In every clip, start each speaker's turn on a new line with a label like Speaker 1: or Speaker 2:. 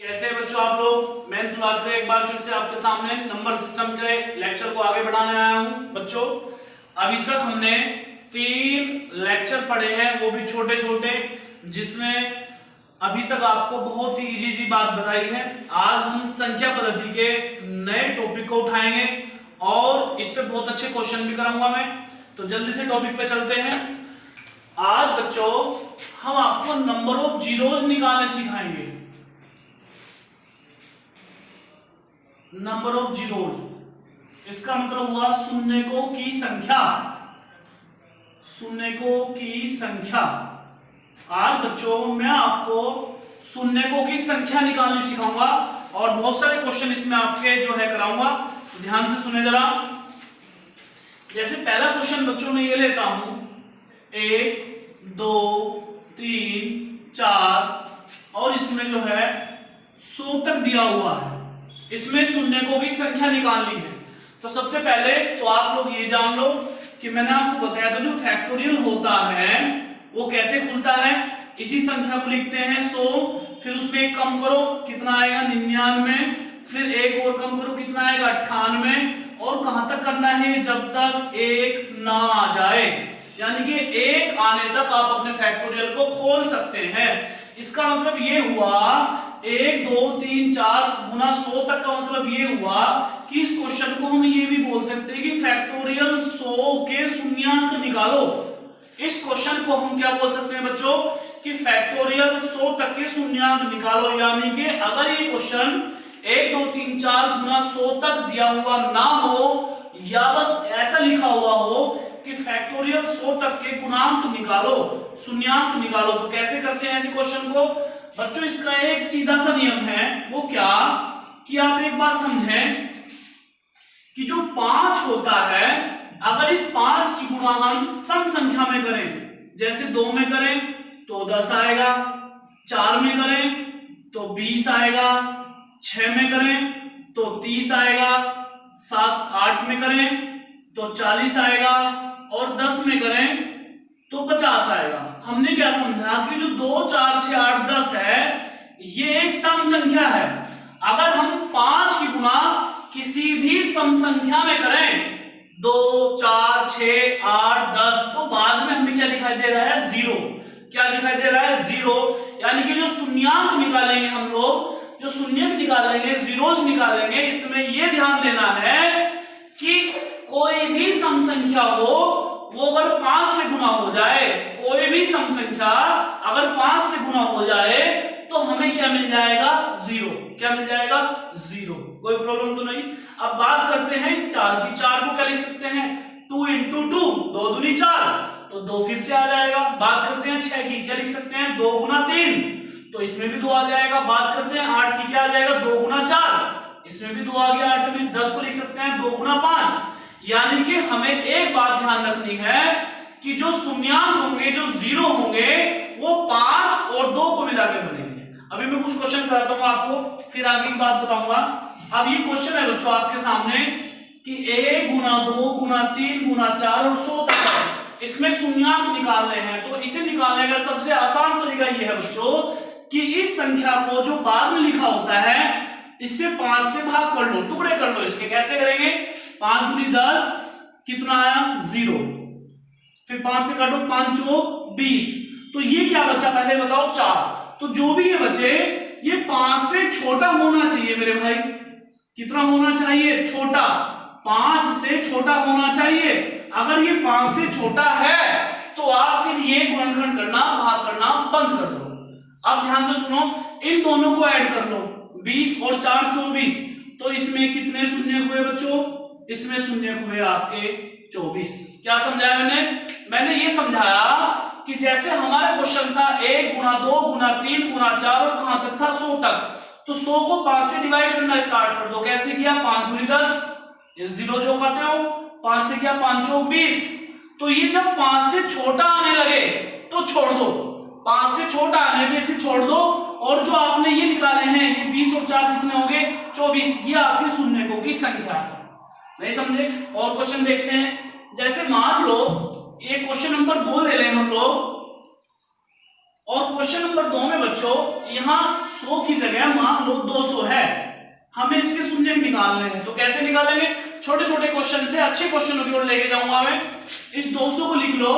Speaker 1: कैसे बच्चों आप लोग। मैं सुभाष एक बार फिर से आपके सामने नंबर सिस्टम के लेक्चर को आगे बढ़ाने आया हूं। बच्चों अभी तक हमने 3 लेक्चर पढ़े हैं, वो भी छोटे छोटे, जिसमें अभी तक आपको बहुत ही इजी बात बताई है। आज हम संख्या पद्धति के नए टॉपिक को उठाएंगे और इस पे बहुत अच्छे क्वेश्चन भी कराऊंगा मैं। तो जल्दी से टॉपिक पे चलते हैं। आज बच्चों हम आपको नंबर ऑफ जीरोज निकालने सिखाएंगे। नंबर ऑफ जीरोज, इसका मतलब हुआ शून्यकों की संख्या। शून्यकों की संख्या। आज बच्चों मैं आपको शून्यकों की संख्या निकालनी सिखाऊंगा और बहुत सारे क्वेश्चन इसमें आपके जो है कराऊंगा। तो ध्यान से सुने जरा। जैसे पहला क्वेश्चन बच्चों मैं ये लेता हूं, 1 2 3 4 और इसमें जो है 100 तक दिया हुआ है। इसमें शून्यकों की संख्या निकालनी है। तो सबसे पहले तो आप लोग ये जान लो कि मैंने आपको बताया था जो फैक्टोरियल होता है वो कैसे खुलता है। इसी संख्या को लिखते हैं 100, फिर उसमें एक कम करो कितना आएगा 99, फिर एक और कम करो कितना आएगा 98, और कहां तक करना है जब तक 1 ना आ जाए, यानी कि 1 आने तक आप अपने फैक्टोरियल को खोल सकते हैं। इसका मतलब ये हुआ 1 2 3 4 गुना 100 तक का मतलब ये हुआ कि इस क्वेश्चन को हम ये भी बोल सकते हैं कि फैक्टोरियल 100 के शून्यांक निकालो। इस क्वेश्चन को हम क्या बोल सकते हैं बच्चों कि फैक्टोरियल 100 तक के शून्यांक निकालो। यानी कि अगर ये क्वेश्चन 1 2 3 4 गुना 100 तक दिया हुआ ना हो या बस ऐसा लिखा हुआ हो कि फैक्टोरियल 100 तक के गुणांक निकालो, शून्यांक निकालो, तो कैसे करते हैं ऐसे क्वेश्चन को बच्चों। इसका एक सीधा सा नियम है, वो क्या कि आप एक बात समझें कि जो 5 होता है, अगर इस 5 की गुणा हम सम संख्या में करें, जैसे 2 में करें तो 10 आएगा, 4 में करें तो 20 आएगा, 6 में करें तो 30 आएगा, 7 8 में करें तो 40 आएगा और 10 में करें तो 50 आएगा। हमने क्या समझा कि जो 2 4 6 8 10 है ये एक सम संख्या है। अगर हम 5 की गुणा किसी भी सम संख्या में करें 2 4 6 8 10 तो बाद में हमें क्या दिखाई दे रहा है 0। क्या दिखाई दे रहा है 0। यानी कि जो शून्यांक निकालेंगे हम लोग, जो शून्यक निकालेंगे, जीरोज निकालेंगे, इसमें यह ध्यान देना है कि कोई भी सम संख्या हो वो अगर 5 से गुना हो जाए, कोई भी सम संख्या अगर 5 से गुना हो जाए तो हमें क्या मिल जाएगा 0। क्या मिल जाएगा 0। कोई प्रॉब्लम तो नहीं। अब बात करते हैं इस 4 की। 4 को क्या लिख सकते हैं 2 × 2, 2 दूनी 4, तो 2 फिर से आ जाएगा। बात करते हैं 6 की, क्या लिख सकते हैं 2 × 3, तो इसमें भी 2 आ जाएगा। बात करते हैं 8 की, क्या आ जाएगा 2 × 4, इसमें भी 2 आ गया 8 में। 10 को लिख सकते हैं 2 × 5। यानी कि हमें एक बात ध्यान रखनी है कि जो शून्यांक होंगे, जो 0 होंगे, वो 5 और 2 को मिलाकर बनेंगे। अभी मैं कुछ क्वेश्चन कराता हूं आपको, फिर आगे की बात बताऊंगा। अब ये क्वेश्चन है बच्चों आपके सामने कि 1 गुना 2 गुना 3 गुना 4 और 100 तक है, इसमें शून्यांक निकालने हैं। तो इसे निकालने का सबसे आसान तरीका यह है बच्चों कि इस संख्या को जो बाद में लिखा होता है इससे 5 से भाग कर लो, टुकड़े कर लो इसके। कैसे करेंगे 5 दूनी 10, कितना आया 0, फिर 5 से काटो 5 चौक 20, तो ये क्या बचा पहले बताओ 4। तो जो भी ये बचे ये 5 से छोटा होना चाहिए मेरे भाई। कितना होना चाहिए छोटा, 5 से छोटा होना चाहिए। अगर ये 5 से छोटा है तो आप फिर ये गुणनखंड करना, भाग करना बंद कर दो। अब ध्यान से सुनो, इन दोनों को ऐड कर लो, 20 और 4 24, तो इसमें कितने शून्य हुए बच्चों, इसमें शून्य हुए आपके 24। क्या समझाया मैंने ये समझाया कि जैसे हमारा क्वेश्चन था 1 गुना 2 गुना 3 गुना 4 और कहां तक था 100 तक, तो 100 को 5 से डिवाइड करना स्टार्ट कर दो। कैसे किया 5 दूनी 10, ये 0 जो खाते हो, 5 से किया 5 चौक 20, तो ये जब 5 से छोटा आने लगे तो छोड़ दो, 5 से छोटा आने पे इसे छोड़ दो, और जो आपने ये निकाले हैं ये 20 और 4 कितने हो गए 24, ये आपके शून्यकों की संख्या है। नहीं समझे। और क्वेश्चन देखते हैं। जैसे मान लो ये क्वेश्चन नंबर 2 ले लें हम लोग, और क्वेश्चन नंबर 2 में बच्चों यहां 100 की जगह मान लो 200 है, हमें इसके शून्य निकालने हैं। तो कैसे निकालेंगे? छोटे छोटे क्वेश्चन से अच्छे क्वेश्चन की ओर लेके जाऊंगा मैं। इस 200 को लिख लो।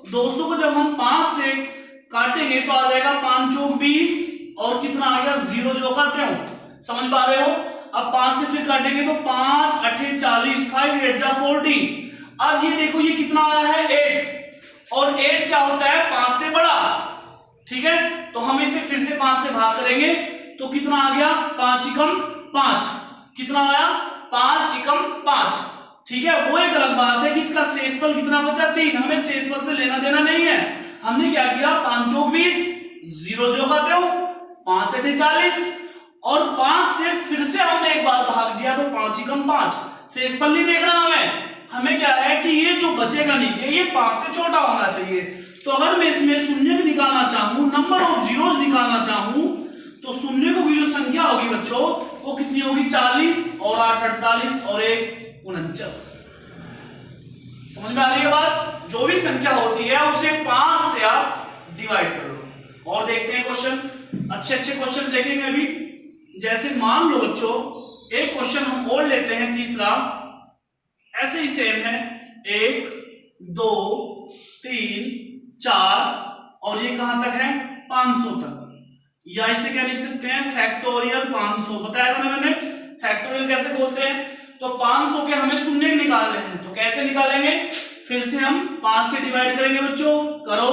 Speaker 1: 200 को जब हम 5 से काटेंगे तो आ जाएगा 5 चौक 20 और कितना आ गया 0 जो काटे हो, समझ पा रहे हो? अब 5 से फिर काटेंगे तो 5 8 40, 5 8 जा 40। अब ये देखो ये कितना आया है 8, और 8 क्या होता है 5 से बड़ा, ठीक है? तो हम इसे फिर से 5 से भाग करेंगे तो कितना आ गया 5 एकम 5, कितना आया 5 एकम 5, ठीक है? वो एक अलग बात है कि इसका शेषफल कितना बचा 3, हमें शेषफल से लेना देना नहीं है। हमने क्या किया 5 चौक 20, 0 जो खाते हो 5 8 40, और 5 से फिर से हमने एक बार भाग दिया तो 5 एकम 5, शेषफल नहीं देखना हमें क्या है कि ये जो बचेगा नीचे ये 5 से छोटा होना चाहिए। तो अगर मैं इसमें शून्य निकालना चाहूं, नंबर ऑफ जीरोस निकालना चाहूं, तो शून्य को की जो संख्या होगी बच्चों वो कितनी होगी 40, और 8 48 और 1 49। समझ में आ रही है बात? जो भी संख्या होती है उसे 5 से आप डिवाइड कर लो। और देखते हैं क्वेश्चन, अच्छे अच्छे क्वेश्चन देखेंगे अभी। जैसे मान लो बच्चों एक क्वेश्चन हम और लेते हैं, तीसरा ऐसे ही सेम है, 1 2 3 4 और ये कहां तक है 500 तक, या इसे क्या लिख सकते हैं फैक्टोरियल 500। बताया था ना मैंने फैक्टोरियल कैसे बोलते हैं। तो 500 के हमें शून्य निकालने हैं, तो कैसे निकालेंगे? फिर से हम 5 से डिवाइड करेंगे बच्चों, करो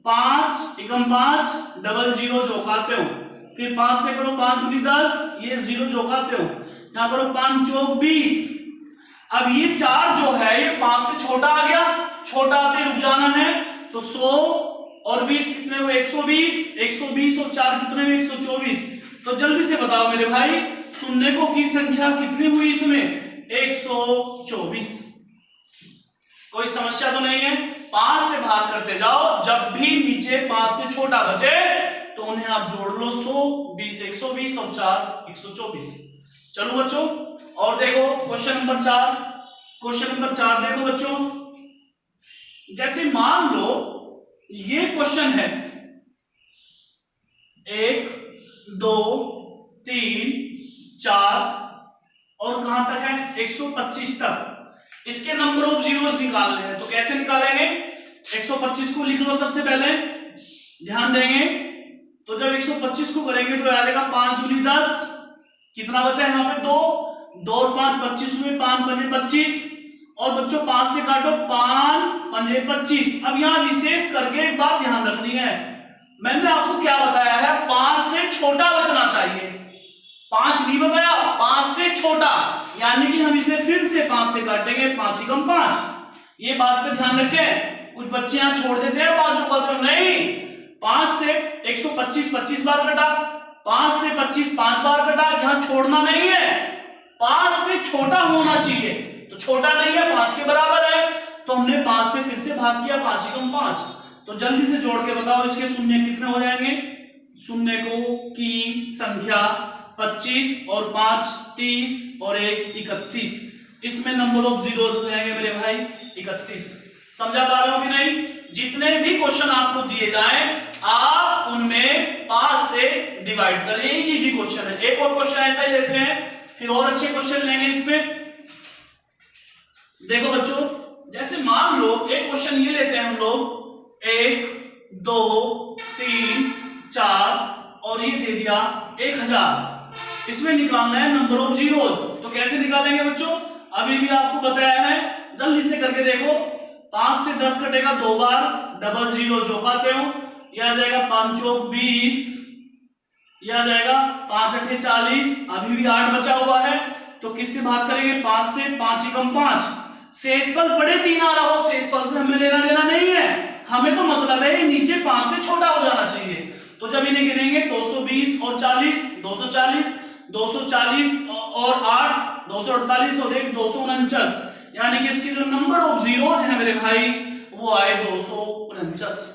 Speaker 1: 5 एकम 5 डबल 0 जो खाते हो, फिर 5 से करो 5 दूनी 10, ये 0 जो खाते हो, यहां करो 5 चौक 20। अब ये 4 जो है ये 5 से छोटा आ गया, छोटा आते रुक जाना है, तो 100 और 20 कितने हुए 120, 120 और 4 कितने हुए 124। तो जल्दी से बताओ मेरे भाई शून्य की संख्या कितनी हुई इसमें 124। कोई समस्या तो नहीं है? 5 से भाग करते जाओ, जब भी नीचे 5 से छोटा बचे तो उन्हें आप जोड़ लो 100, 20 120 और 4 124। चलो बच्चों और देखो क्वेश्चन नंबर 4। क्वेश्चन नंबर 4 देखो बच्चों, जैसे मान लो ये क्वेश्चन है 1 2 3 4 और कहां तक है 125 तक, इसके नंबर ऑफ जीरोस निकालने हैं। तो कैसे निकालेंगे? 125 को लिख लो सबसे पहले, ध्यान देंगे। तो जब 125 को करेंगे तो आ जाएगा 5 दूनी 10, कितना बचा है यहाँ पे 2 और 5 25 हुए, 5 पंजे 25, और बच्चों 5 से काटो 5 पंजे 25। अब यहाँ विशेष करके एक बात ध्यान रखनी है, मैंने आपको क्या बताया है 5 से छोटा बचना चाहिए, 5 नहीं बताया 5 से छोटा, यानी कि हम इसे फिर से 5 से काटेंगे 5 एकम 5। ये बात पे ध्यान रखें, कुछ बच्चे यहाँ छोड़ देते हैं 5 जो कहते हैं, नहीं 5 से 125 25 बार कटा, 5 से 25 5 बार कटा, यहां छोड़ना नहीं है, 5 से छोटा होना चाहिए। तो छोटा नहीं है 5 के बराबर है, तो हमने 5 से फिर से भाग किया 5 एकम 5। तो जल्दी से जोड़ के बताओ इसके शून्य कितने हो जाएंगे? शून्य की संख्या 25 और 5 30 और 1 31। इसमें नंबर ऑफ जीरो हो जाएंगे मेरे भाई 31। समझा पा रहे हो कि नहीं? जितने भी क्वेश्चन आपको दिए जाएं आप उनमें 5 से डिवाइड करें, यही जी क्वेश्चन है। एक और क्वेश्चन ऐसा ही लेते हैं, फिर और अच्छे क्वेश्चन लेंगे इसमें। देखो बच्चों जैसे मान लो एक क्वेश्चन ये लेते हैं हम लोग 1 2 3 4 और ये दे दिया 1000, इसमें निकालना है नंबर ऑफ जीरोस। तो कैसे निकालेंगे बच्चों? अभी भी आपको बताया है, जल्दी से करके देखो। 5 से 10 कटेगा 2 बार, डबल 0 जो पाते हो, यह आ जाएगा 5 चौक 20, यह आ जाएगा 5 8 40, अभी भी 8 बचा हुआ है, तो किससे भाग करेंगे 5 से, 5 एकम 5। शेषफल बड़े 3 आ रहा हो, शेषफल से हमें लेना देना नहीं है, हमें तो मतलब है नीचे 5 से छोटा हो जाना चाहिए। तो जब इन्हें गिनेंगे 220 और 40 240, 240 और 8 248 और 1 249, यानी कि इसके जो नंबर ऑफ जीरोस है मेरे भाई वो आए 249।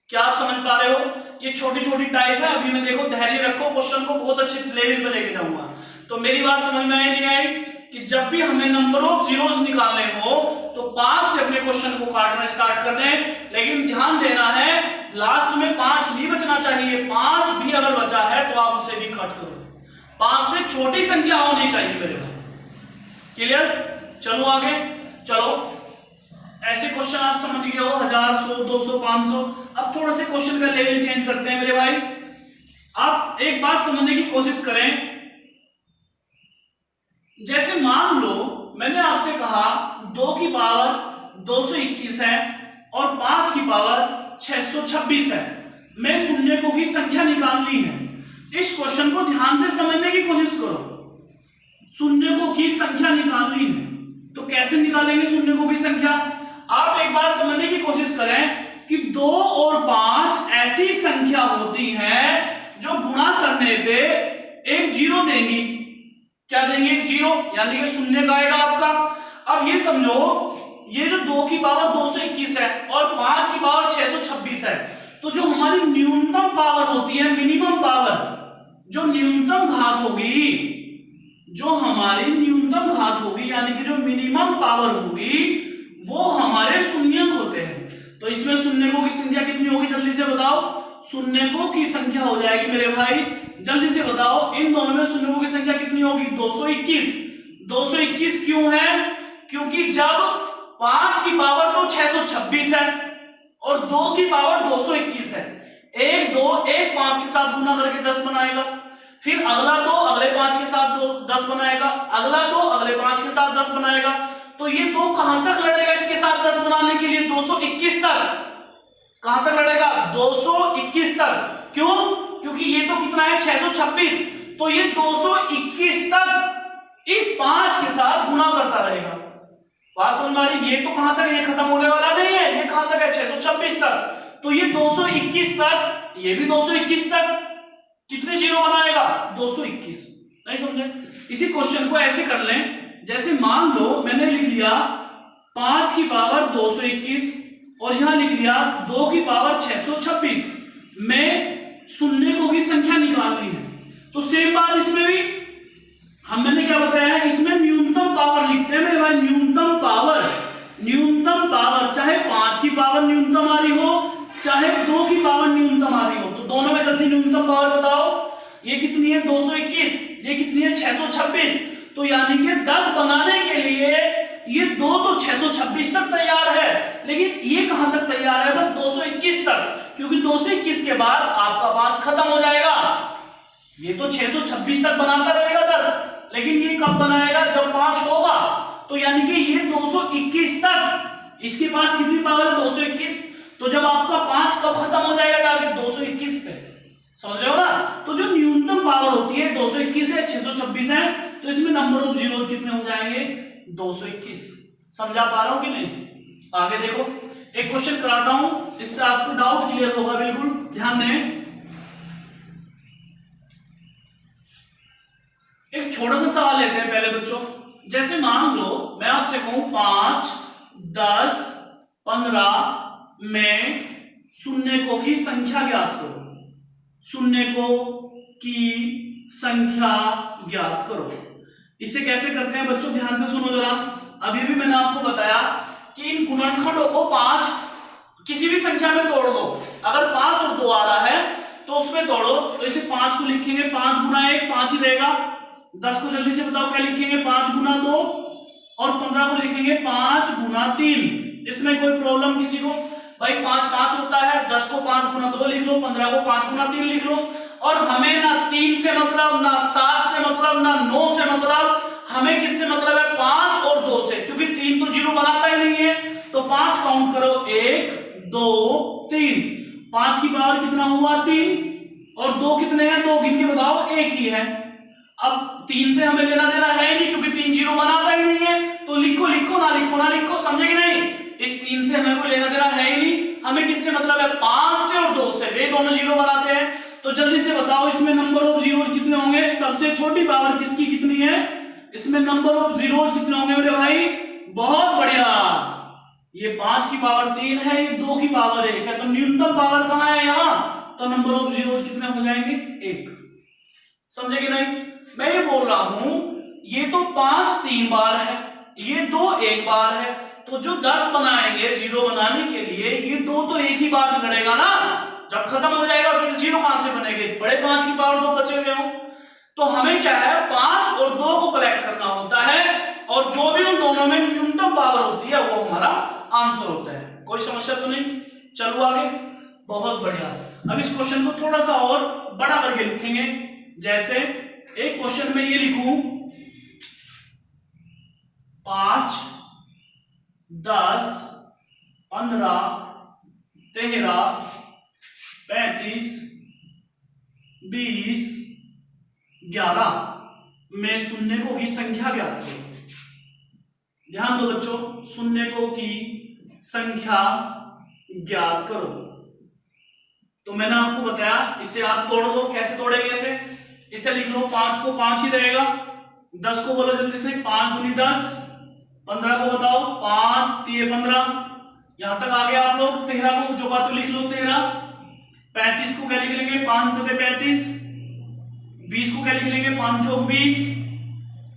Speaker 1: क्या आप समझ पा रहे हो? ये छोटी छोटी टाइप है, अभी मैं देखो धैर्य रखो, क्वेश्चन को बहुत अच्छे लेवल पे लेके जाऊंगा। तो मेरी बात समझ में आई नहीं आई कि जब भी हमें नंबर ऑफ जीरोस निकालने हो तो 5 से अपने क्वेश्चन को काटना स्टार्ट कर दें, लेकिन ध्यान देना है लास्ट में 5 भी बचना चाहिए। 5 भी अगर बचा है तो आप उसे भी कट करो। 5 से छोटी संख्या होनी चाहिए मेरे भाई। क्लियर? चलो आगे चलो। ऐसे क्वेश्चन आप समझ गए हो 1000, 100, 200, 500। अब थोड़ा से क्वेश्चन का लेवल चेंज करते हैं मेरे भाई। आप एक बात समझने की कोशिश करें। जैसे मान लो मैंने आपसे कहा 2 की पावर 221 है और 5 की पावर 626 है। मैं शून्यकों की संख्या निकालनी है। इस क्वेश्चन को ध्यान से समझने की कोशिश करो। शून्यकों की संख्या निकालनी है तो कैसे निकालेंगे शून्यकों की संख्या? आप एक बात समझने की कोशिश करें कि 2 और 5 ऐसी संख्या होती है जो गुणा करने पे एक जीरो देंगी। क्या देंगे? एक जीरो, यानी कि शून्य का आएगा आपका। अब ये समझो ये जो 2 की पावर 221 है और 5 की पावर 626 है, तो जो हमारी न्यूनतम पावर होती है, मिनिमम पावर, जो न्यूनतम घात होगी, जो हमारी न्यूनतम घात होगी यानी कि जो मिनिमम पावर होगी, वो हमारे शून्यक होते हैं। तो इसमें शून्यकों की संख्या कितनी होगी जल्दी से बताओ? शून्यकों की संख्या हो जाएगी मेरे भाई, जल्दी से बताओ, इन दोनों में शून्यकों की संख्या कितनी होगी? 221। 221 क्यों है? क्योंकि जब 5 की पावर तो 626 है और 2 की पावर 221 है। 1 2 1 5 के साथ गुना करके 10 बनाएगा, फिर अगला 2 अगले 5 के साथ 10 बनाएगा, अगला 2 अगले 5 के साथ 10 बनाएगा। तो ये 2 कहां तक लड़ेगा इसके साथ 10 बनाने के लिए? 221 तक। कहां तक लड़ेगा? 221 तक। क्यों? क्योंकि ये तो कितना है? 626। तो ये 221 तक इस 5 के साथ गुना करता रहेगा। बात समझ में आ रही? ये तो कहां तक, ये खत्म होने वाला नहीं है, ये कहां तक है? 626 तक। तो ये 221 तक, ये भी 221 तक कितने जीरो बनाएगा? 221। नहीं समझे? इसी क्वेश्चन को ऐसे कर लें, जैसे मान लो मैंने लिख लिया 5 की पावर 221 और यहां लिख लिया 2 की पावर 626। में शून्यकों की संख्या निकालनी है। तो सेम बात इसमें भी मैंने क्या बताया है? इसमें न्यूनतम पावर लिखते हैं मेरे भाई। न्यूनतम पावर, न्यूनतम पावर, चाहे 5 की पावर न्यूनतम आ रही हो चाहे 2 की पावर न्यूनतम आ रही हो, तो दोनों में जल्दी न्यूनतम पावर बताओ। ये कितनी है? 221। ये कितनी है? 626। तो यानी कि 10 बनाने के लिए ये 2 तो 626 तक तैयार है, लेकिन ये कहां तक तैयार है? बस 221 तक, क्योंकि 221 के बाद आपका 5 खत्म हो जाएगा। ये तो 626 तक बनाता रहेगा 10, लेकिन ये कब बनाएगा? जब 5 होगा। तो यानी कि ये 221 तक, इसके पास कितनी पावर है? 221। तो जब आपका 5 कब खत्म हो जाएगा? जाके 221 पे। समझ रहे हो ना? तो जो न्यूनतम पावर होती है 221 है, 626 है, तो इसमें नंबर ऑफ जीरो कितने हो जाएंगे? 221। समझा पा रहा हूं कि नहीं? आगे देखो, एक क्वेश्चन कराता हूं, इससे आपको डाउट क्लियर होगा। बिल्कुल ध्यान दें। एक छोटा सा सवाल लेते हैं पहले बच्चों। जैसे मान लो मैं आपसे कहूं 5, 10, 15 में शून्यकों की संख्या ज्ञात करो। शून्यकों की संख्या ज्ञात करो। इसे कैसे करते हैं बच्चों? ध्यान से सुनो जरा। अभी भी मैंने आपको बताया कि इन गुणनखंडों को 5 किसी भी संख्या में तोड़ दो। अगर 5 और 2 आ रहा है तो उसमें तोड़ो। तो इसे 5 को लिखेंगे 5 गुना 1, 5 ही रहेगा। 10 को जल्दी से बताओ क्या लिखेंगे? 5 गुना 2। और 15 को लिखेंगे 5 गुना 3। इसमें कोई प्रॉब्लम किसी को? भाई 5 5 होता है, 10 को 5 गुना 2 लिख लो, 15 को 5 गुना 3 लिख लो। और हमें ना 3 से मतलब, ना 7 से मतलब, ना 9 से मतलब, हमें किससे मतलब है? 5 और 2 से, क्योंकि 3 तो जीरो बनाता ही नहीं है। तो 5 काउंट करो, 1 2 3। 5 की पावर कितना हुआ? 3। और 2 कितने हैं? 2 गिन के बताओ, 1 ही है। अब 3 से हमें लेना देना है नहीं, क्योंकि 3 जीरो बनाता ही नहीं है। तो लिखो लिखो ना लिखो ना लिखो, समझे कि नहीं? इस 3 से हमें कोई लेना देना है ही नहीं। हमें किससे मतलब है? 5 से और 2 से, वे दोनों जीरो बनाते हैं। तो जल्दी से बताओ इसमें नंबर ऑफ जीरोस कितने होंगे? सबसे छोटी पावर किसकी कितनी है? इसमें नंबर ऑफ जीरोस कितने होंगे मेरे भाई? बहुत बढ़िया। ये 5 की पावर 3 है, ये 2 की पावर 1 है। तो न्यूनतम पावर कहां है? यहां। तो नंबर ऑफ जीरोस कितने हो जाएंगे? 1। समझे कि नहीं? मैं ये बोल रहा हूं ये तो 5 3 बार है, ये 2 1 बार है। तो जो 10 बनाएंगे जीरो बनाने के लिए, ये 2 तो एक ही बार लड़ेगा ना। जब खत्म हो जाएगा फिर 0 कहां से बनेंगे, बड़े 5 की पावर 2 बचे हुए हो। तो हमें क्या है 5 और 2 को कलेक्ट करना होता है और जो भी उन दोनों में न्यूनतम पावर होती है वो हमारा आंसर होता है। कोई समस्या तो नहीं, चलो आगे। बहुत बढ़िया। अब इस क्वेश्चन को थोड़ा सा और बड़ा करके लिखेंगे। जैसे एक क्वेश्चन में ये लिखूं 5, 10, 15, 13, 35, 20, 11 में शून्यकों की संख्या ज्ञात करो। ध्यान दो बच्चों, शून्यकों की संख्या ज्ञात करो। तो मैंने आपको बताया इसे आप तोड़ दो। कैसे तोड़ेंगे इसे लिख लो 5 को 5 ही रहेगा, 10 को बोलो जल्दी से 5 दूनी 10, 15 को बताओ 5 3 15, यहां तक आ गया आप लोग। 13 को जो बात तो लिख लो 13, 35 को क्या लिख लेंगे 5 7 35, 20 को क्या लिख लेंगे 5 चौक 20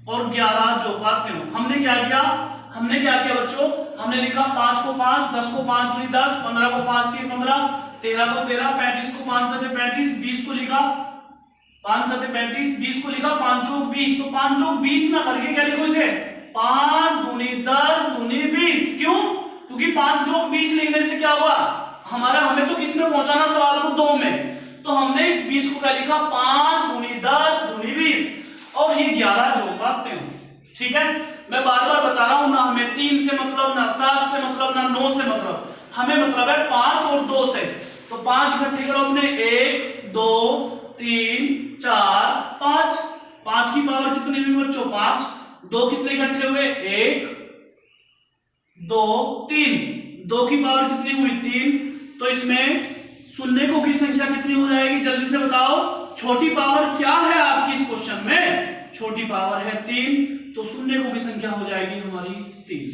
Speaker 1: और 11 जो बात हो। हमने क्या किया बच्चों, हमने लिखा 5 को 5, 10 को 5 दूनी 10, 15 को 5 3 15, 13 को 13, 35 को 5 7 35, 20 को लिखा 5 7 35, 20 को लिखा 5 चौक 20। तो 5 चौक 20 ना करके क्या लिखो इसे 5 दूनी 10 दूनी 20। क्यों? क्योंकि 5 चौक 20 लिखने से क्या हुआ, हमें तो किस में पहुंचाना सवाल को 2 में, तो हमने इस 20 को क्या लिखा 5 दूनी 10 दूनी 20 और ये 11 जो पाते हो। ठीक है, मैं बार बार बता रहा हूं ना हमें 3 से मतलब, ना 7 से मतलब, ना 9 से मतलब, हमें मतलब है 5 और 2 से। तो 5 इकट्ठे करो अपने 1 2 3 4 5, 5 की पावर कितनी हुई बच्चों 5, 2 कितने इकट्ठे हुए 1 2 3, 2 की पावर कितनी हुई 3। तो इसमें शून्यकों की संख्या कितनी हो जाएगी जल्दी से बताओ। छोटी पावर क्या है आपकी इस क्वेश्चन में, छोटी पावर है 3, तो शून्यकों की संख्या हो जाएगी हमारी 3।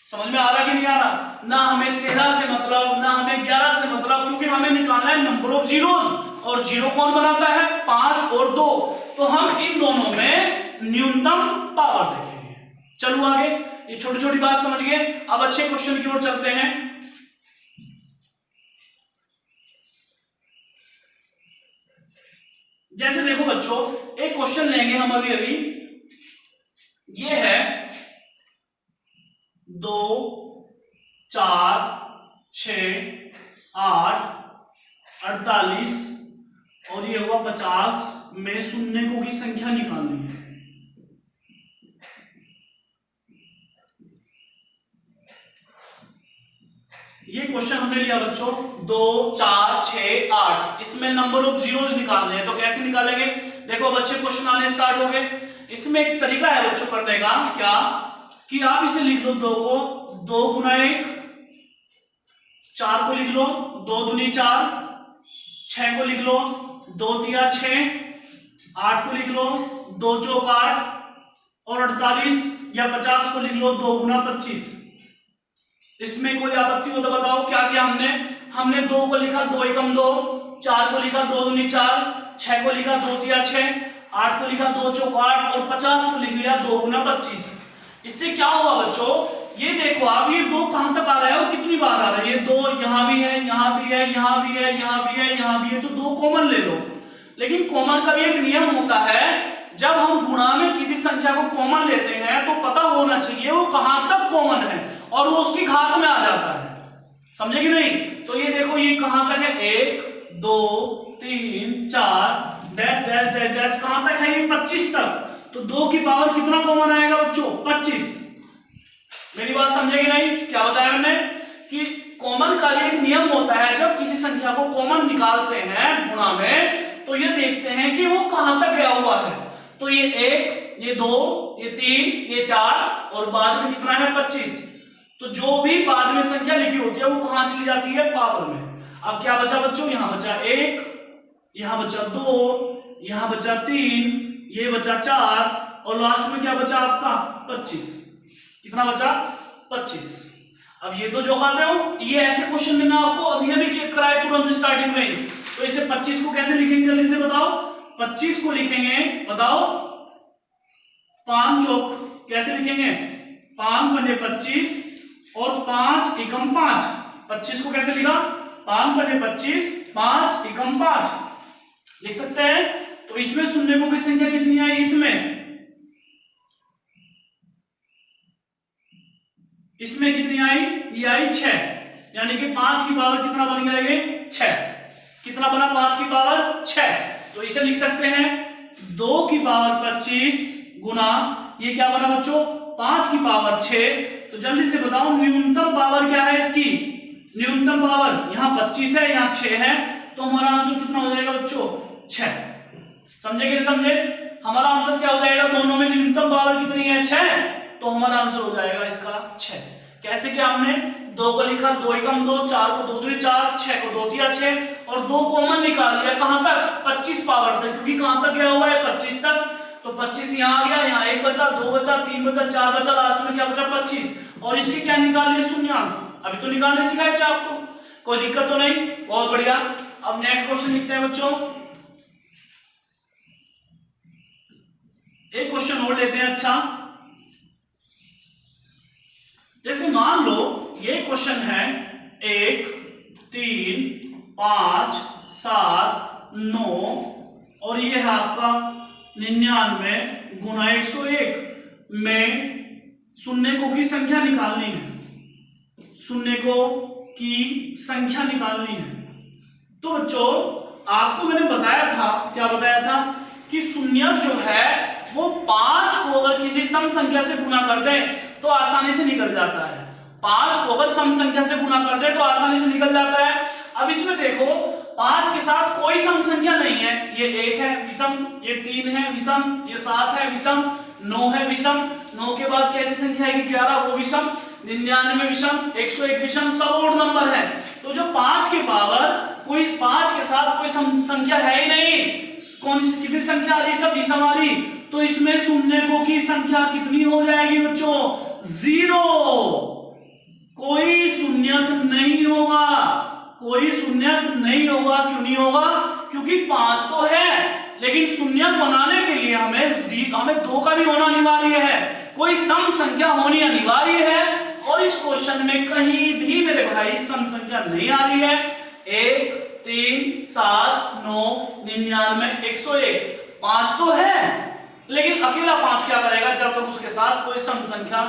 Speaker 1: समझ में आ रहा कि नहीं आ रहा? ना हमें 13 से मतलब, ना हमें 11 से मतलब, क्योंकि हमें निकालना है नंबर ऑफ जीरोस और जीरो कौन बनाता है 5 और 2। तो हम इन दोनों में न्यूनतम पावर देखेंगे। चलो आगे, ये छोटी छोटी बात समझ गए। अब अच्छे क्वेश्चन की ओर चलते हैं। जैसे देखो बच्चों, एक क्वेश्चन लेंगे हम अभी ये है 2 4 6 8 48 और ये हुआ 50 में शून्यकों की संख्या निकालनी है। ये क्वेश्चन हमने लिया बच्चों 2 4 6 8, इसमें नंबर ऑफ जीरोस निकालने हैं। तो कैसे निकालेंगे, देखो अब अच्छे क्वेश्चन आने स्टार्ट हो गए। इसमें एक तरीका है बच्चों करने का, क्या कि आप इसे लिख लो 2 को 2 गुना 1, 4 को लिख लो 2 दूनी 4, 6 को लिख लो 2 तिया 6, 8 को लिख लो 2 चौक 8 और 48 या 50 को लिख लो 2 गुना 25। इसमें कोई आपत्ति हो तो बताओ। क्या किया हमने 2 को लिखा 2 एकम 2, 4 को लिखा 2 दूनी 4, 6 को लिखा 2 तिया 6, 8 को लिखा 2 चौक 8 और 50 को लिख लिया 2 गुना 25। इससे क्या हुआ बच्चों, ये देखो आप, ये 2 कहां तक आ रहा है और कितनी बार आ रहा है, ये 2 यहां भी है, यहां भी है, यहां भी है, यहां भी है, यहां भी है, तो 2 कॉमन ले लो। लेकिन कॉमन का भी एक नियम होता है, जब हम गुणा में किसी संख्या को कॉमन लेते हैं तो पता होना चाहिए वो कहां तक कॉमन है और वो उसकी घात में आ जाता है। समझे कि नहीं? तो ये देखो ये कहां तक है 1 2 3 4 डैश डैश डैश डैश कहां तक है, ये 25 तक। तो 2 की पावर कितना कॉमन आएगा बच्चों 25। मेरी बात समझे कि नहीं? क्या बताया मैंने कि कॉमन का एक नियम होता है, जब किसी संख्या को कॉमन निकालते हैं गुणा में तो ये देखते हैं कि वो कहां तक गया हुआ है। तो ये 1 ये 2 ये 3 ये 4 और बाद में कितना है 25। तो जो भी बाद में संख्या लिखी होती है वो कहां चली जाती है पावर में। अब क्या बचा बच्चों, यहां बचा 1, यहां बचा 2, यहां बचा 3, ये बचा 4 और लास्ट में क्या बचा आपका 25। कितना बचा 25। अब ये तो जो कहते हो, ये ऐसे क्वेश्चन में ना आपको अभी कराए तुरंत स्टार्टिंग में। तो इसे 25 को कैसे लिखेंगे जल्दी से बताओ। 25 को लिखेंगे बताओ 5 चौक कैसे लिखेंगे, 5 पंजे 25 और 5 एकम 5। 25 को कैसे लिखा 5 पंजे 25 5 एकम 5 लिख सकते हैं। तो इसमें शून्यकों की संख्या कितनी आई, इसमें कितनी आई, ये आई 6, यानी कि 5 की पावर कितना बन गया, ये 6। कितना बना, 5 की पावर 6। तो इसे लिख सकते हैं 2 की पावर 25 गुना ये क्या बना बच्चों, 5 की पावर 6। तो जल्दी से बताओ न्यूनतम पावर क्या है इसकी, न्यूनतम पावर यहाँ 25 है, यहाँ 6 है, तो हमारा आंसर कितना हो जाएगा बच्चों, 6। समझे कि नहीं समझे, हमारा आंसर क्या हो जाएगा, दोनों में न्यूनतम पावर कितनी है, 6, तो हमारा आंसर हो जाएगा इसका 6। कैसे किया हमने, 2 को लिखा 2 एकम 2, 4 को 2 दूनी 4, 6 को 2 तिया 6 और 2 कॉमन निकाल लिया, कहां तक, 25 पावर तक, क्योंकि कहां तक गया हुआ है, 25 तक। तो 25 यहाँ आ गया, यहाँ 1 बचा, 2 बचा, 3 बचा, 4 बचा, लास्ट में क्या बचा, 25। और इससे क्या निकाल लिया, शून्यांक। अभी तो निकालने सिखाए थे आपको, कोई दिक्कत तो नहीं, बहुत बढ़िया। अब नेक्स्ट क्वेश्चन लिखते हैं बच्चों, एक क्वेश्चन और लेते हैं। अच्छा, जैसे मान लो ये क्वेश्चन है 1 3 5 7 9 और ये है आपका 99 गुना 101 में शून्यकों की संख्या निकालनी है, शून्यकों की संख्या निकालनी है। तो बच्चों आपको मैंने बताया था, क्या बताया था, कि शून्यक जो है वो 5 को अगर किसी सम संख्या से गुना कर दें तो आसानी से निकल जाता है। 5 को अगर सम संख्या से गुना कर दे तो आसानी से निकल जाता है। अब इसमें देखो 5 के साथ कोई सम संख्या नहीं है, ये 1 है विषम, ये 3 है विषम, ये 7 है विषम, 9 है विषम, 9 के बाद कैसी संख्या आएगी, 11 वो विषम, 99 विषम, 101 विषम, सब ओड नंबर है। तो जो 5 के पावर कोई 5 के साथ कोई संख्या है ही नहीं, कौन सी कितनी संख्या आ रही, सब विषम आ रही, तो इसमें शून्यकों की संख्या कितनी हो जाएगी बच्चों, 0। कोई शून्यक नहीं होगा, कोई शून्यक नहीं होगा। क्यों नहीं होगा, क्योंकि 5 तो है, लेकिन शून्यक बनाने के लिए हमें 2 का भी होना अनिवार्य है, कोई सम संख्या होनी अनिवार्य है। और इस क्वेश्चन में कहीं भी मेरे भाई सम संख्या नहीं आ रही है। 1 3 7 9 99 101, 5 तो है, लेकिन अकेला 5 क्या करेगा जब तक उसके साथ कोई सम संख्या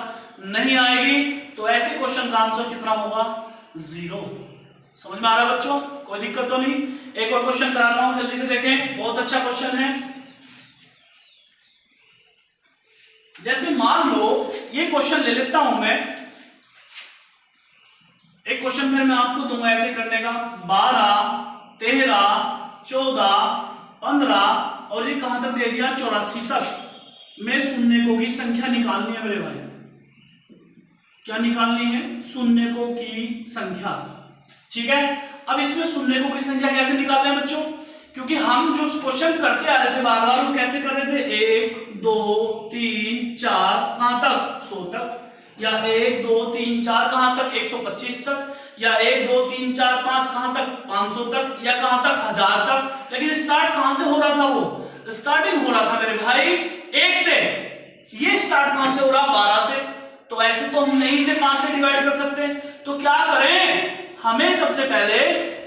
Speaker 1: नहीं आएगी। तो ऐसे क्वेश्चन का आंसर कितना होगा, 0। समझ में आ रहा है बच्चों, कोई दिक्कत तो नहीं। एक और क्वेश्चन कराता हूं, जल्दी से देखें, बहुत अच्छा क्वेश्चन है। जैसे मान लो ये क्वेश्चन ले लेता हूं मैं, एक क्वेश्चन फिर मैं आपको दूंगा ऐसे करने का, 12 13 14 15 और ये कहां तक दे दिया, 84 तक में शून्यकों की संख्या निकालनी है मेरे भाई। क्या निकालनी है, शून्यकों की संख्या, ठीक है। अब इसमें शून्यकों की संख्या कैसे निकालते हैं बच्चों, क्योंकि हम जो क्वेश्चन करते आ रहे थे बार बार, वो कैसे कर रहे थे, 1 2 3 4 कहां तक, 100 तक, या 1 2 3 4 कहां तक, 125 तक, या 1 2 3 4 5 कहां तक, 500 तक, या कहां तक, 1000 तक। लेकिन स्टार्ट कहां से हो रहा था, वो स्टार्टिंग हो रहा था मेरे भाई 1 से। ये स्टार्ट कहां से हो रहा, 12 से। तो ऐसे तो हम नहीं से 5 से डिवाइड कर सकते, तो क्या करें, हमें सबसे पहले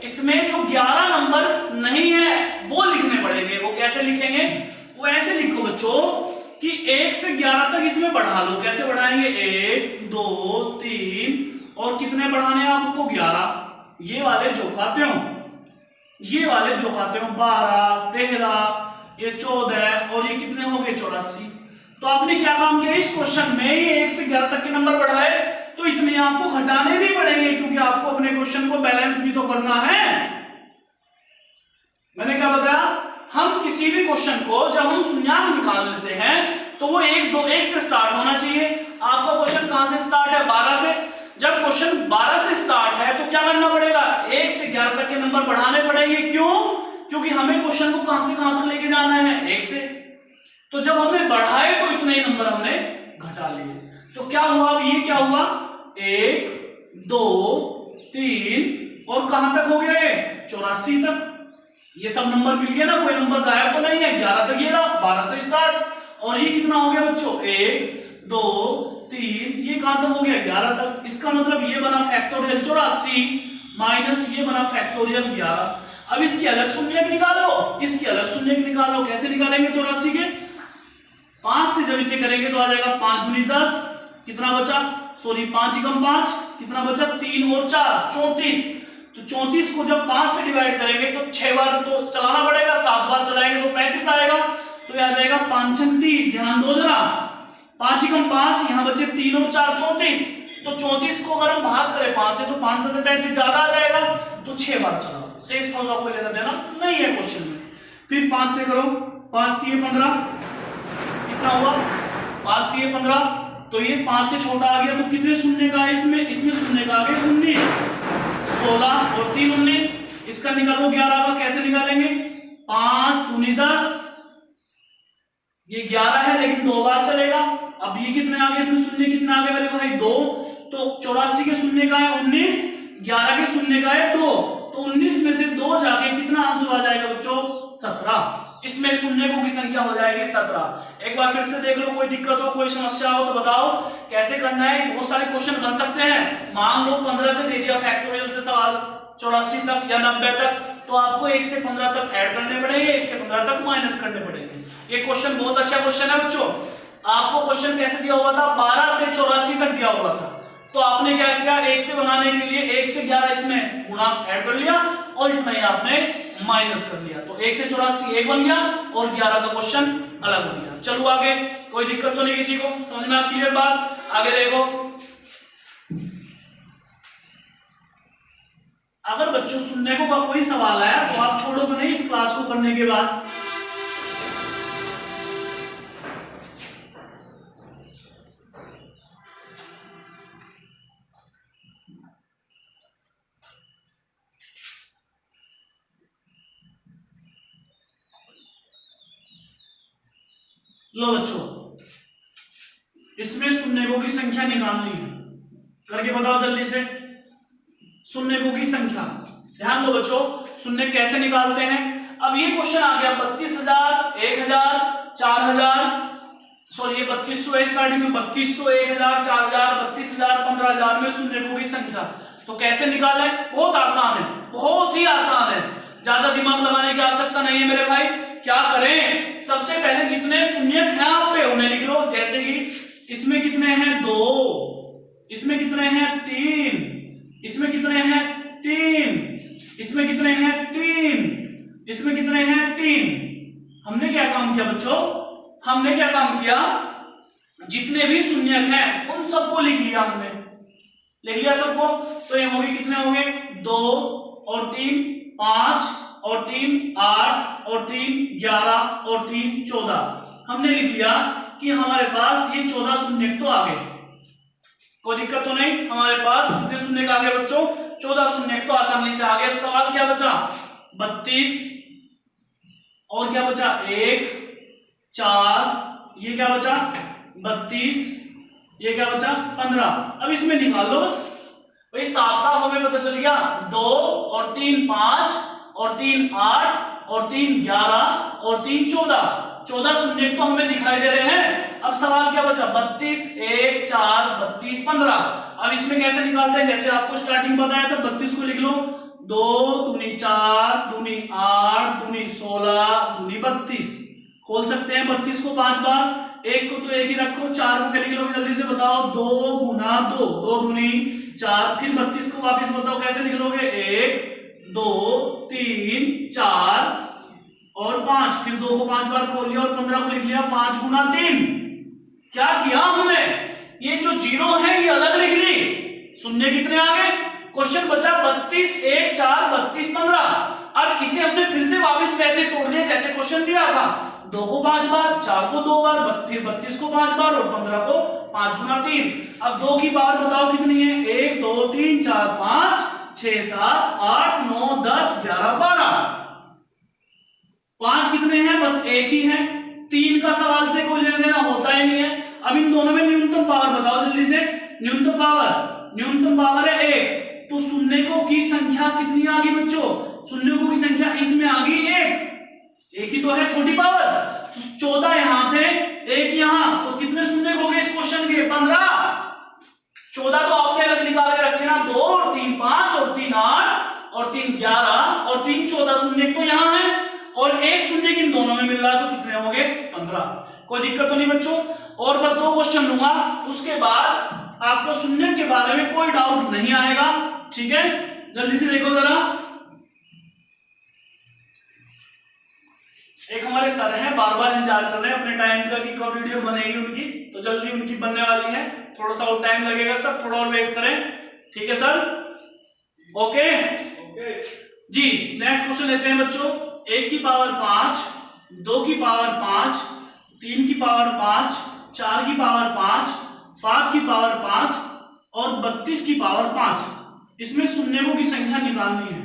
Speaker 1: इसमें जो 11 नंबर नहीं है वो लिखने पड़ेंगे। वो कैसे लिखेंगे, वो ऐसे लिखो बच्चों कि 1 से 11 तक इसमें बढ़ा लो। कैसे बढ़ाएंगे, 1 2 3 और कितने बढ़ाने हैं आपको, 11। ये वाले जो खाते हो, ये वाले जो खाते हो, 12 13 ये 14 और ये कितने हो गए, 84। तो आपने क्या काम किया, इस क्वेश्चन में ये 1 से 11 तक के नंबर बढ़ाए, तो इतने आपको घटाने भी पड़ेंगे, क्योंकि आपको अपने क्वेश्चन को बैलेंस भी तो करना है। मैंने क्या बताया, हम किसी भी क्वेश्चन को जब हम शून्यांक निकाल लेते हैं तो वो 1 2 1 से स्टार्ट होना चाहिए। आपका क्वेश्चन कहां से स्टार्ट है, 12 से। जब क्वेश्चन 12 से स्टार्ट है तो क्या करना पड़ेगा, 1 से 11 तक के नंबर बढ़ाने पड़ेंगे। क्यों, क्योंकि हमें क्वेश्चन को कहां से कहां तक लेके जाना है, 1 से। तो जब हमने बढ़ाए तो इतने ही नंबर हमने घटा लिए। तो क्या हुआ, अब ये क्या हुआ, 1 2 3 और कहां तक हो गए, 84 तक। ये सब नंबर मिल गया ना, कोई नंबर गायब तो नहीं है। 11 तक ये रहा, 12 से स्टार्ट, और ये कितना हो गया बच्चों, 1 2 3, ये कहां तक हो गया, 11 तक। इसका मतलब ये बना फैक्टोरियल 84 माइनस ये बना फैक्टोरियल 11। अब इसकी अलग शून्यक निकालो, इसकी अलग शून्यक निकालो। कैसे निकालेंगे 84 के? 5 से जब इसे करेंगे तो आ जाएगा 5 दूनी 10, कितना बचा? सॉरी 5 एकम 5, कितना बचा? 3 और 4 34। तो 34 को जब 5 से डिवाइड करेंगे तो 6 बार तो चलाना पड़ेगा, 7 बार चलाएंगे तो 35 आएगा। तो आ जाएगा 5 छंग 30। ध्यान दो जरा, 5 एकम 5, यहाँ बचे 3 और 4 34। तो 34 को अगर हम भाग करें 5 से तो 5 से 35 ज्यादा आ जाएगा, तो 6 बार चलाओ। शेष फल का कोई लेना देना नहीं है क्वेश्चन में। फिर 5 से करो, 5 3 15, कितना हुआ? 5 3 15। तो ये 5 से छोटा आ गया, तो कितने शून्य का है इसमें? इसमें शून्य का आ गया 19। 16 और 3 19। इसका निकालो 11 का। कैसे निकालेंगे? 5 दूनी 10, ये 11 है लेकिन 2 बार चलेगा। अब ये कितने आ गए? इसमें शून्य कितना आ गया मेरे भाई? 2। तो 84 के शून्य का है 19, 11 के शून्य का है 2। तो 19 में से 2 जाके कितना आंसर आ जाएगा बच्चों? 17। इसमें शून्यकों की संख्या हो जाएगी 17। एक बार फिर से देख लो, कोई दिक्कत हो, कोई समस्या हो तो बताओ कैसे करना है। बहुत सारे क्वेश्चन बन सकते हैं। मान लो 15 से दे दिया फैक्टोरियल से सवाल 84 तक या 90 तक, तो आपको 1 से 15 तक ऐड करने पड़ेंगे, 1 से 15 तक माइनस करने पड़ेंगे। ये क्वेश्चन बहुत अच्छा क्वेश्चन है बच्चों। आपको क्वेश्चन कैसे दिया हुआ था? 12 से 84 तक दिया हुआ था। तो आपने क्या किया? 1 से बनाने के लिए 1 से 11 इसमें गुणा ऐड कर लिया और इतना ही आपने माइनस कर लिया। तो 1 से 84 एक बन गया और 11 का क्वेश्चन अलग बन गया। चलो आगे, कोई दिक्कत तो नहीं किसी को? समझ में क्लियर बात? आगे देखो, अगर बच्चों शून्यकों का कोई सवाल आया तो आप छोड़ोगे नहीं इस क्लास को करने के बाद। लो बच्चों, इसमें शून्यकों की संख्या निकालनी है, करके बताओ जल्दी से। शून्यकों की संख्या, ध्यान दो बच्चों, शून्य कैसे निकालते हैं। अब ये क्वेश्चन आ गया 32,000, 1,000, 4,000, सॉरी ये 3200 है स्टार्टिंग में, 3200, 1,000, 4,000, 32,000, 15,000 में शून्यकों की संख्या। तो कैसे निकालें? बहुत आसान है, बहुत ही आसान है, ज्यादा दिमाग लगाने की आवश्यकता नहीं है मेरे भाई। क्या करें? सबसे पहले जितने शून्यक हैं आप पे उन्हें लिख लो। जैसे कि इसमें कितने हैं? 2, इसमें कितने हैं? 3, इसमें कितने हैं? 3, इसमें कितने हैं? 3, इसमें कितने हैं? 3। हमने क्या काम किया बच्चों? हमने क्या काम किया? जितने भी शून्यक हैं उन सबको लिख लिया हमने, लिख लिया सबको। तो ये होंगे कितने होंगे? 2 और 3 5 और 3 8 और 3 11 और 3 14। हमने लिख लिया कि हमारे पास ये 14 शून्यक तो आ गए, कोई दिक्कत तो नहीं। हमारे पास कितने शून्यक आ गए बच्चों? 14 शून्यक तो आसानी से आ गए। तो सवाल क्या बचा? 32 और क्या बचा? 1 4, ये क्या बचा? 32, ये क्या बचा? 15। अब इसमें निकाल लो बस भाई, साफ साफ हमें पता चल गया। 2 और 3 5 और 3 8 और 3 11 और 3 14, 14 शून्यक तो हमें दिखाई दे रहे हैं। अब सवाल क्या बचा? 32 1 4 32 15। अब इसमें कैसे निकालते हैं? जैसे आपको स्टार्टिंग बताया था, 32 को लिख लो 2 दूनी 4 दूनी 8 दूनी 16 दूनी 32। खोल सकते हैं 32 को 5 बार, 1 को तो 1 ही रखो, 4 को क्या लिख लोगे जल्दी से बताओ? 2 गुना 2, 2 दूनी 4। फिर 32 को वापस बताओ कैसे लिख लोगे? 1 2 3 4 और 5। फिर 2 को 5 बार खोल लिया और 15 को लिख लिया 5 गुना 3। क्या किया हमने? ये जो जीरो है ये अलग लिख ली, शून्य कितने आ गए? क्वेश्चन बचा 32 1 4 32 15। अब इसे हमने फिर से वापस कैसे तोड़ दिया जैसे क्वेश्चन दिया था, 2 को 5 बार, 4 को 2 बार, फिर 32 को 5 बार और 15 को 5 गुना 3। अब 2 की बार बताओ कितनी है? 1 2 3 4 5 6 7 8 9 10 11 12। 5 कितने हैं? बस एक ही है। 3 का सवाल से कोई लेना देना होता ही नहीं है। अब इन दोनों में न्यूनतम पावर बताओ जल्दी से। न्यूनतम पावर है 1। तो शून्यकों की संख्या कितनी आ गई बच्चों? शून्यकों की संख्या इसमें आ गई 1 ही तो है छोटी पावर। तो 14 यहां थे, 1 यहां, तो कितने शून्यक हो गए इस क्वेश्चन के? 15। 14 तो आपने अलग निकाल के रखे ना, 2 और 3 5 और 3 8 और 3 11 और 3 14 शून्य तो यहाँ है और एक शून्य इन दोनों में मिल रहा है तो कितने हो गए 15। कोई दिक्कत तो नहीं बच्चों। और बस 2 क्वेश्चन लूंगा, उसके बाद आपको शून्य के बारे में कोई डाउट नहीं आएगा। ठीक है, जल्दी से देखो जरा। एक हमारे सर हैं बार बार इंतजार कर रहे हैं अपने टाइम का कि कब वीडियो बनेगी उनकी, तो जल्दी उनकी बनने वाली है, थोड़ा सा और टाइम लगेगा सर, थोड़ा और वेट करें। ठीक है सर, ओके जी। नेक्स्ट क्वेश्चन लेते हैं बच्चों। 1 की पावर 5, 2 की पावर 5, 3 की पावर 5, 4 की पावर 5, 5 की पावर 5 और 32 की पावर 5। इसमें शून्यों की संख्या निकालनी है।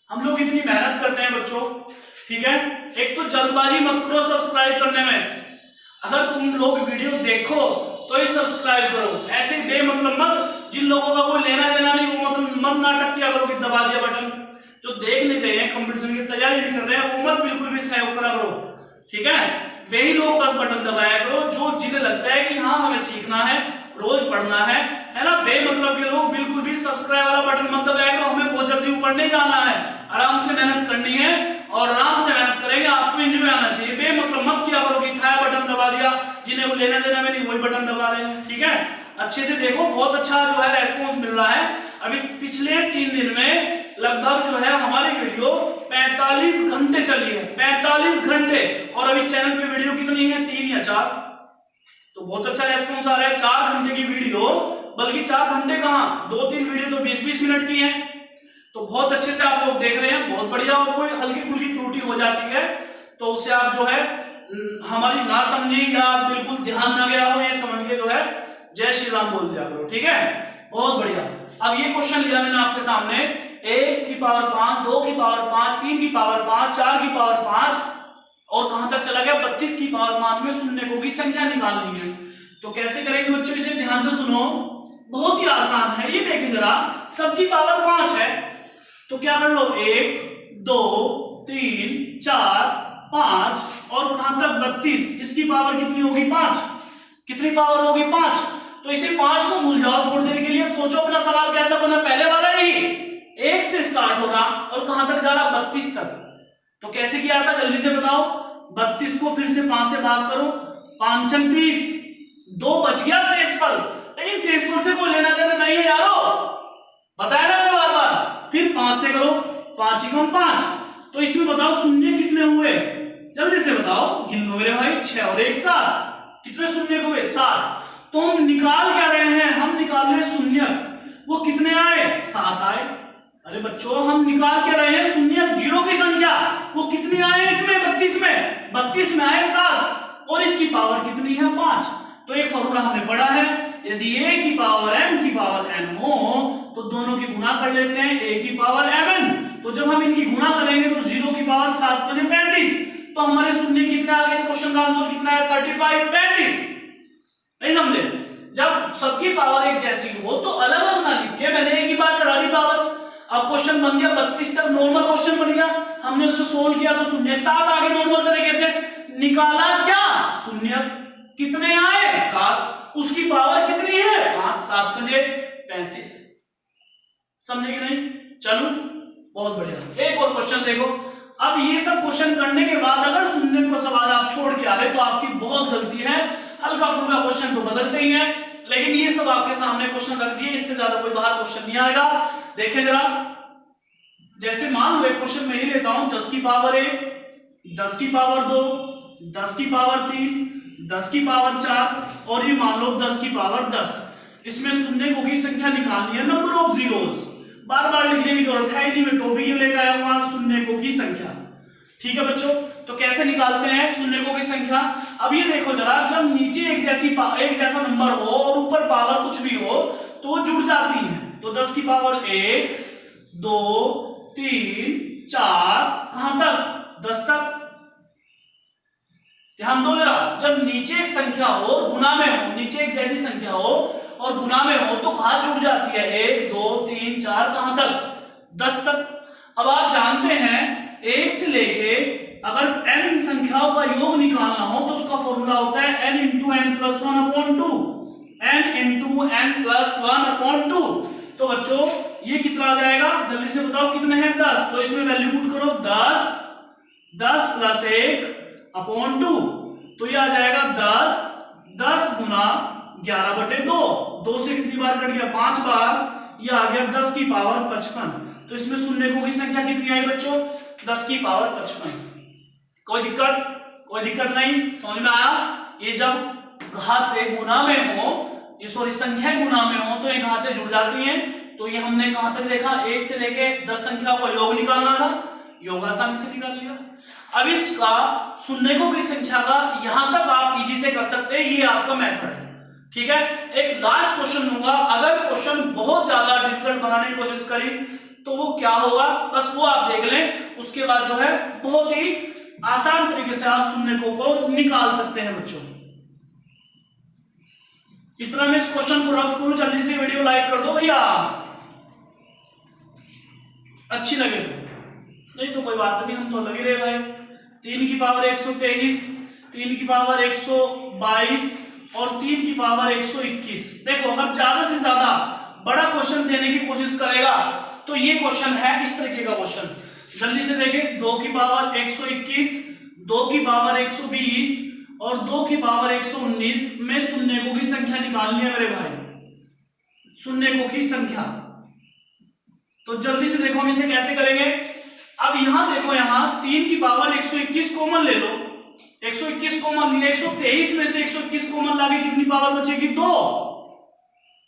Speaker 1: हम लोग इतनी मेहनत करते हैं बच्चों, ठीक है। एक तो जल्दबाजी मत करो सब्सक्राइब करने में, अगर तुम लोग वीडियो देखो तो ही सब्सक्राइब करो, ऐसे बेमतलब मत। जिन लोगों का कोई लेना देना नहीं वो मतलब मत नाटक किया करो कि दबा दिया बटन। जो देख नहीं रहे हैं, कंपटीशन की तैयारी नहीं कर रहे हैं, वो मत बिल्कुल भी सहयोग करा करो, ठीक है। वही लोग बस बटन दबाया करो जो जिन्हें लगता है कि हाँ हमें सीखना है, रोज पढ़ना है ना। बेमतलब के लोग बिल्कुल भी सब्सक्राइब वाला बटन मत दबाया करो। हमें बहुत जल्दी ऊपर नहीं जाना है, आराम से मेहनत करनी है और आराम से मेहनत करेंगे, आपको एंजॉय आना चाहिए। बेमतलब मत किया करो कि उठाया बटन दबा दिया, जिन्हें वो लेना देना में नहीं वही बटन दबा रहे हैं, ठीक है। अच्छे से देखो, बहुत अच्छा जो है रेस्पॉन्स मिल रहा है। अभी पिछले 3 दिन में लगभग जो है हमारी वीडियो 45 घंटे चली है, 45 घंटे। और अभी चैनल पे वीडियो कितनी है, 3 या 4, तो बहुत अच्छा रेस्पॉन्स आ रहा है। 4 घंटे की वीडियो, बल्कि 4 घंटे कहाँ, 2-3 वीडियो तो 20-20 मिनट की है, तो बहुत अच्छे से आप लोग देख रहे हैं, बहुत बढ़िया। और कोई हल्की फुल्की त्रुटि हो जाती है तो उसे आप जो है हमारी ना समझी या बिल्कुल ध्यान ना गया हो, ये समझ के जो है जय श्री राम बोल दिया करो, ठीक है। बहुत बढ़िया। अब ये क्वेश्चन लिया मैंने आपके सामने, 1 की पावर 5, 2 की पावर 5, 3 की पावर 5, 4 की पावर 5 और कहां तक चला गया 32 की पावर 5 में शून्यों की संख्या निकालनी है। तो कैसे करेंगे बच्चों, इसे ध्यान से सुनो, बहुत ही आसान है। ये देखिए जरा, सबकी पावर 5 है तो क्या कर लो, 1 2 3 4 5 और कहां तक 32, इसकी पावर कितनी होगी 5, कितनी पावर होगी 5। तो इसे 5 को भूल जाओ थोड़ी देर के लिए, सोचो अपना सवाल कैसा बना, पहले वाला ही 1 से स्टार्ट हो रहा और कहां तक जा रहा 32 तक। तो कैसे किया था जल्दी से बताओ, 32 को फिर से 5 से भाग करो, 5 × 30, 2 बच गया शेषफल, लेकिन शेषफल से कोई लेना देना नहीं है यारो, बताया ना मैं बार बार। फिर 5 से करो, 5 × 5, तो इसमें बताओ शून्य कितने हुए, जल्दी से बताओ, गिन लो मेरे भाई, 6 और 1 7, कितने शून्य हुए 7। तो हम निकाल क्या रहे हैं, हम निकाल रहे हैं शून्य, वो कितने आए 7 आए। अरे बच्चों हम निकाल क्या रहे हैं, शून्य जीरो की संख्या, वो कितनी आए इसमें 32 में आए 7 और इसकी पावर कितनी है 5। तो एक फॉर्मूला हमने पढ़ा है, यदि a की पावर m की पावर n हो तो दोनों की गुणा कर लेते हैं, a की पावर mn। तो जब हम इनकी गुणा करेंगे तो 0 की पावर 7 बने 35, तो हमारे शून्य कितना आ गया, इस क्वेश्चन का आंसर कितना है 35 35। नहीं समझे, जब सबकी पावर एक जैसी हो तो अलग अलग ना लिख के मैंने एक ही बार चढ़ा दी पावर। अब क्वेश्चन बन गया 32 तक, नॉर्मल क्वेश्चन बन गया, हमने उसे सोल्व किया तो शून्य 7 आगे नॉर्मल तरीके से निकाला, क्या शून्य कितने आए 7, उसकी पावर कितनी है 5, 7 बजे 35। समझे कि नहीं, चलो बहुत बढ़िया। एक और क्वेश्चन देखो। अब ये सब क्वेश्चन करने के बाद अगर शून्य को सवाल आप छोड़ के आ रहे तो आपकी बहुत गलती है। हल्का फुल्का क्वेश्चन तो बदलते ही है, लेकिन ये सब आपके सामने क्वेश्चन रख दिए, इससे ज्यादा कोई बाहर क्वेश्चन नहीं आएगा। देखिए जरा, जैसे मान लो एक क्वेश्चन मैं ही लेता हूं, 10 की पावर 1, 10 की पावर 2, 10 की पावर 3, 10 की पावर 4 और ये मान लो 10 की पावर 10। इसमें शून्यों की संख्या निकालनी है, नंबर ऑफ जीरोस, बार बार लिखने की जरूरत है नहीं, मैं टॉपिक ही लेकर आया हूं शून्यों की संख्या। ठीक है बच्चों, तो कैसे निकालते हैं शून्यों की संख्या। अब ये देखो जरा, जब नीचे एक जैसा नंबर हो और ऊपर पावर कुछ भी हो तो वो जुड़ जाती है। तो 10 की पावर 1 2 3 4 कहां तक 10 तक। ध्यान दो जरा, जब नीचे एक संख्या हो गुना में हो, नीचे एक जैसी संख्या हो और गुना में हो तो कहां जुड़ जाती है, 1 2 3 4 कहां तक 10 तक। अब आप जानते हैं 1 से लेके अगर n संख्याओं का योग निकालना हो तो उसका फॉर्मूला होता है n × n + 1/2, n × n + 1/2। तो बच्चों ये कितना आ जाएगा, जल्दी से बताओ कितने हैं 10, तो इसमें वैल्यू पुट करो 10 प्लस 1/2, तो ये आ जाएगा 10 गुना 11/2, 2 से कितनी बार कट गया 5 बार, ये आ गया 10 की पावर 55। तो इसमें शून्य की संख्या कितनी आई बच्चों, 10 की पावर 55। कोई दिक्कत नहीं, समझ में आया। ये जब घाते गुना में हो, ये सॉरी संख्या गुना में हो, तो ये घाते जुड़ जाती हैं। तो ये हमने कहां तक देखा, 1 से लेके 10 संख्या का योग निकालना था, योग आसानी से निकाल लिया। अब इसका शून्यकों की संख्या का यहां तक आप इजी से कर सकते हैं, ये आपका मेथड है, ठीक है। एक लास्ट क्वेश्चन दूंगा, अगर क्वेश्चन बहुत ज्यादा डिफिकल्ट बनाने की कोशिश करी तो वो क्या होगा, बस वो आप देख लें, उसके बाद जो है बहुत ही आसान तरीके से आप शून्यकों को निकाल सकते हैं बच्चों। इतना मैं इस क्वेश्चन को रफ करूं, जल्दी से वीडियो लाइक कर दो भैया, अच्छी लगे तो, नहीं तो कोई बात नहीं, हम तो लगे रहे भाई। 3 की पावर 123, 3 की पावर 122 और 3 की पावर 121। देखो अगर ज्यादा से ज्यादा बड़ा क्वेश्चन देने की कोशिश करेगा तो ये क्वेश्चन है इस तरीके का क्वेश्चन। जल्दी से देखें, 2 की पावर 121, 2 की पावर 120 और 2 की पावर 119 में शून्यकों की संख्या निकालनी है मेरे भाई, शून्यकों की संख्या। तो जल्दी से देखो हम इसे कैसे करेंगे। अब यहां देखो, यहां 3 की पावर 121 कॉमन ले लो, 121 कॉमन लिया, 123 में से 121 कॉमन लाके कितनी पावर बचेगी 2,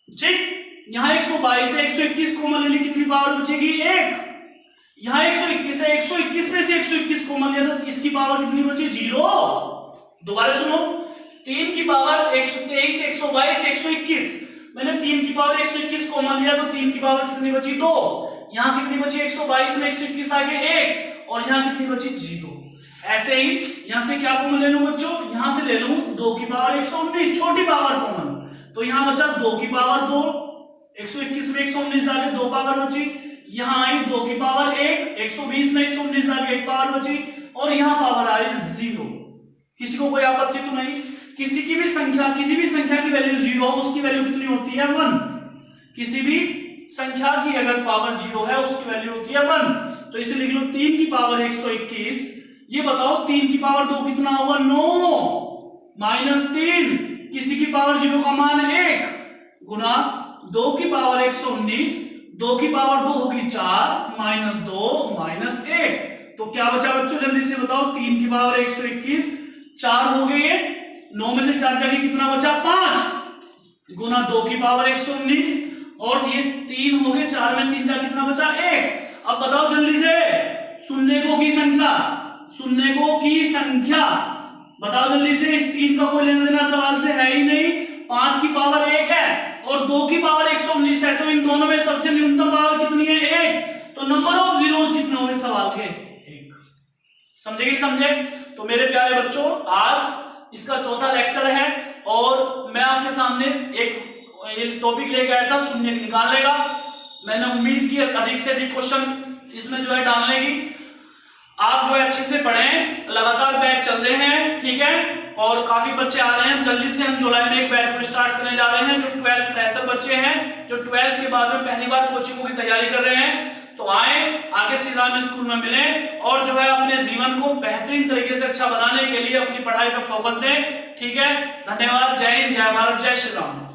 Speaker 1: ठीक। यहां 122 है, 121 कॉमन ले ली, कितनी पावर बचेगी 1। यहां 121 है, 121 में से 121 कॉमन लिया तो इसकी पावर कितनी बची 0। दोबारा सुनो, 3 की पावर 123, 122, 121, मैंने 3 की पावर 121 कॉमन लिया तो 3 की पावर कितनी बची 2। यहां कितनी बची 122 में 121 आगे 1 और यहां कितनी बची 0। ऐसे ही यहां से क्या कॉमन ले लूं बच्चों, यहां से ले लूं 2 की पावर 119, छोटी पावर कॉमन, तो यहां बचा 2 की पावर 2, 121 में 119 आगे 2 पावर बची, यहां आई 2 की पावर 1, 120 में 119 आगे 1 पावर बची और यहां पावर आई 0। किसी को कोई आपत्ति तो नहीं। किसी भी संख्या की वैल्यू 0 हो, उसकी वैल्यू कितनी होती है 1। किसी भी संख्या की अगर पावर 0 है उसकी वैल्यू होती है 1। तो इसे लिख लो 3 की पावर 121। ये बताओ 3 की पावर 2 कितना होगा 9 -3, किसी की पावर 0 का मान 1 गुना 2 की पावर 119, 2 की पावर 2 होगी 4 -2 -1। तो क्या बचा बच्चों, जल्दी से बताओ, 3 की पावर 121, 4 हो गए, 9 में से 4 जाके कितना बचा 5 गुना 2 की पावर 119 और ये 3 हो गए, 4 में 3 जाके कितना बचा 1। अब बताओ जल्दी से शून्यकों की संख्या बताओ जल्दी से। इस 3 का कोई लेना देना सवाल से है ही नहीं, 5 की पावर 1 है और 2 की पावर 119 है, तो इन दोनों में सबसे न्यूनतम पावर कितनी है 1। तो नंबर ऑफ जीरोस कितने होंगे सवाल के 1। समझे। तो मेरे प्यारे बच्चों, आज इसका चौथा लेक्चर है और मैं आपके सामने एक टॉपिक लेके आया था शून्य निकालने का। मैंने उम्मीद की अधिक से अधिक क्वेश्चन इसमें जो है डालने की। आप जो है अच्छे से पढ़ें, लगातार बैच चल रहे हैं, ठीक है, और काफी बच्चे आ रहे हैं। जल्दी से हम जुलाई में एक बैच को स्टार्ट करने जा रहे हैं। जो 12th फ्रेशर बच्चे हैं, जो 12th के बाद में पहली बार कोचिंगों की तैयारी कर रहे हैं, तो आए आगे श्री राम स्कूल में मिलें और जो है अपने जीवन को बेहतरीन तरीके से अच्छा बनाने के लिए अपनी पढ़ाई पर फोकस दें, ठीक है। धन्यवाद। जय हिंद, जय भारत, जय श्री राम।